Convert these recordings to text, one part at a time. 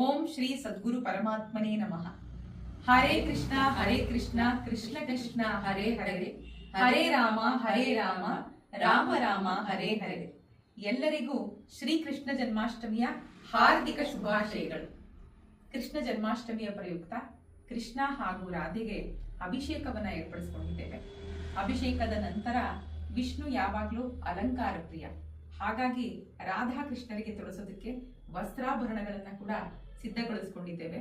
ಓಂ ಶ್ರೀ ಸದ್ಗುರು ಪರಮಾತ್ಮನೇ ನಮಃ. ಹರೇ ಕೃಷ್ಣ ಕೃಷ್ಣ ಕೃಷ್ಣ ಹರೇ ಹರೇ, ಹರೇ ರಾಮ ರಾಮ ರಾಮ ಹರೇ ಹರೇ. ಎಲ್ಲರಿಗೂ ಶ್ರೀ ಕೃಷ್ಣ ಜನ್ಮಾಷ್ಟಮಿಯ ಹಾರ್ದಿಕ ಶುಭಾಶಯಗಳು. ಕೃಷ್ಣ ಜನ್ಮಾಷ್ಟಮಿಯ ಪ್ರಯುಕ್ತ ಕೃಷ್ಣ ಹಾಗೂ ರಾಧೆಗೆ ಅಭಿಷೇಕವನ್ನ ಏರ್ಪಡಿಸಿಕೊಂಡಿದ್ದೇವೆ. ಅಭಿಷೇಕದ ನಂತರ ವಿಷ್ಣು ಯಾವಾಗಲೂ ಅಲಂಕಾರ ಪ್ರಿಯ, ಹಾಗಾಗಿ ರಾಧಾ ಕೃಷ್ಣರಿಗೆ ತೊಡಸೋದಕ್ಕೆ ವಸ್ತ್ರಾಭರಣಗಳನ್ನ ಕೂಡ ಸಿದ್ಧಗೊಳಿಸಿಕೊಂಡಿದ್ದೇವೆ.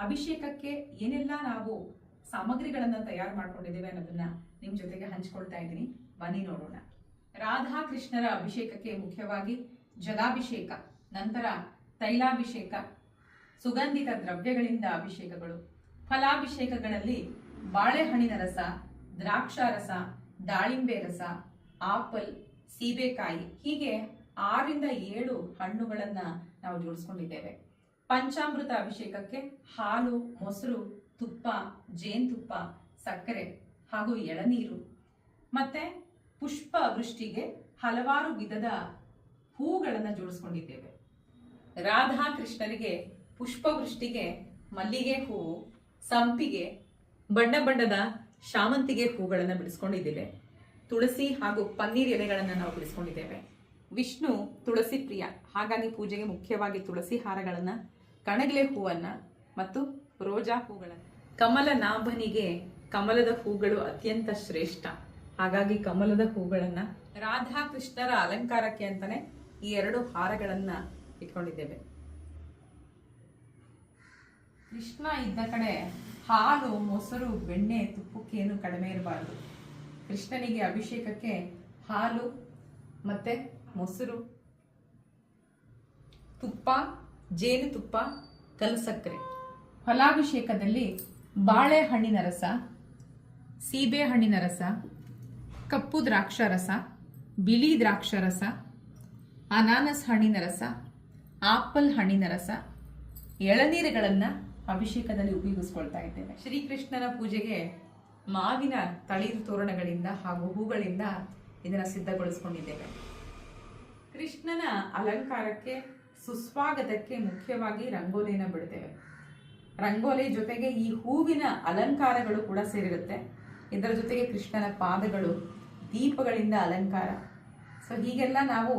ಅಭಿಷೇಕಕ್ಕೆ ಏನೆಲ್ಲ ನಾವು ಸಾಮಗ್ರಿಗಳನ್ನ ತಯಾರು ಮಾಡ್ಕೊಂಡಿದ್ದೇವೆ ಅನ್ನೋದನ್ನ ನಿಮ್ ಜೊತೆಗೆ ಹಂಚ್ಕೊಳ್ತಾ ಇದ್ದೀನಿ, ಬನ್ನಿ ನೋಡೋಣ. ರಾಧಾ ಕೃಷ್ಣರ ಅಭಿಷೇಕಕ್ಕೆ ಮುಖ್ಯವಾಗಿ ಜಲಾಭಿಷೇಕ, ನಂತರ ತೈಲಾಭಿಷೇಕ, ಸುಗಂಧಿತ ದ್ರವ್ಯಗಳಿಂದ ಅಭಿಷೇಕಗಳು, ಫಲಾಭಿಷೇಕಗಳಲ್ಲಿ ಬಾಳೆಹಣ್ಣಿನ ರಸ, ದ್ರಾಕ್ಷಾರಸ, ದಾಳಿಂಬೆ ರಸ, ಆಪಲ್, ಸೀಬೆಕಾಯಿ, ಹೀಗೆ 6 ರಿಂದ 7 ಹಣ್ಣುಗಳನ್ನ ನಾವು ಜೋಡಿಸ್ಕೊಂಡಿದ್ದೇವೆ. ಪಂಚಾಮೃತ ಅಭಿಷೇಕಕ್ಕೆ ಹಾಲು, ಮೊಸರು, ತುಪ್ಪ, ಜೇನುತುಪ್ಪ, ಸಕ್ಕರೆ ಹಾಗೂ ಎಳನೀರು, ಮತ್ತೆ ಪುಷ್ಪ ವೃಷ್ಟಿಗೆ ಹಲವಾರು ವಿಧದ ಹೂಗಳನ್ನ ಜೋಡಿಸ್ಕೊಂಡಿದ್ದೇವೆ. ರಾಧಾ ಕೃಷ್ಣರಿಗೆ ಪುಷ್ಪವೃಷ್ಟಿಗೆ ಮಲ್ಲಿಗೆ ಹೂವು, ಸಂಪಿಗೆ, ಬಣ್ಣ ಬಣ್ಣದ ಶಾಮಂತಿಗೆ ಹೂಗಳನ್ನ ಬಿಡಿಸ್ಕೊಂಡಿದ್ದೇವೆ. ತುಳಸಿ ಹಾಗೂ ಪನ್ನೀರ್ ಎಲೆಗಳನ್ನ ನಾವು ಬಿಡಿಸ್ಕೊಂಡಿದ್ದೇವೆ. ವಿಷ್ಣು ತುಳಸಿ ಪ್ರಿಯ, ಹಾಗಾಗಿ ಪೂಜೆಗೆ ಮುಖ್ಯವಾಗಿ ತುಳಸಿ ಹಾರಗಳನ್ನ, ಕಣಗಿಲೆ ಹೂವನ್ನ ಮತ್ತು ರೋಜಾ ಹೂಗಳನ್ನ. ಕಮಲ ನಾಭನಿಗೆ ಕಮಲದ ಹೂಗಳು ಅತ್ಯಂತ ಶ್ರೇಷ್ಠ, ಹಾಗಾಗಿ ಕಮಲದ ಹೂಗಳನ್ನ ರಾಧಾ ಕೃಷ್ಣರ ಅಲಂಕಾರಕ್ಕೆ ಅಂತಾನೆ ಈ 2 ಹಾರಗಳನ್ನ ಇಟ್ಕೊಂಡಿದ್ದೇವೆ. ಕೃಷ್ಣ ಇದ್ದ ಕಡೆ ಹಾಲು, ಮೊಸರು, ಬೆಣ್ಣೆ, ತುಪ್ಪಕ್ಕೇನು ಕಡಿಮೆ ಇರಬಾರದು. ಕೃಷ್ಣನಿಗೆ ಅಭಿಷೇಕಕ್ಕೆ ಹಾಲು ಮತ್ತೆ ಮೊಸರು, ತುಪ್ಪ, ಜೇನುತುಪ್ಪ, ಕಲ್ಸಕ್ಕರೆ. ಫಲಾಭಿಷೇಕದಲ್ಲಿ ಬಾಳೆಹಣ್ಣಿನ ರಸ, ಸೀಬೆ ಹಣ್ಣಿನ ರಸ, ಕಪ್ಪು ದ್ರಾಕ್ಷಾರಸ, ಬಿಳಿ ದ್ರಾಕ್ಷಾರಸ, ಅನಾನಸ್ ಹಣ್ಣಿನ ರಸ, ಆಪಲ್ ಹಣ್ಣಿನ ರಸ, ಎಳನೀರುಗಳನ್ನ ಅಭಿಷೇಕದಲ್ಲಿ ಉಪಯೋಗಿಸ್ಕೊಳ್ತಾ ಇದ್ದೇವೆ. ಶ್ರೀಕೃಷ್ಣನ ಪೂಜೆಗೆ ಮಾವಿನ ತಳಿರು ತೋರಣಗಳಿಂದ ಹಾಗೂ ಹೂಗಳಿಂದ ಇದನ್ನ ಸಿದ್ಧಗೊಳಿಸಿಕೊಂಡಿದ್ದೇವೆ. ಕೃಷ್ಣನ ಅಲಂಕಾರಕ್ಕೆ ಸುಸ್ವಾಗತಕ್ಕೆ ಮುಖ್ಯವಾಗಿ ರಂಗೋಲಿನ ಬಿಡ್ತೇವೆ. ರಂಗೋಲಿ ಜೊತೆಗೆ ಈ ಹೂವಿನ ಅಲಂಕಾರಗಳು ಕೂಡ ಸೇರಿರುತ್ತೆ. ಇದರ ಜೊತೆಗೆ ಕೃಷ್ಣನ ಪಾದಗಳು, ದೀಪಗಳಿಂದ ಅಲಂಕಾರ. ಸೊ ಹೀಗೆಲ್ಲ ನಾವು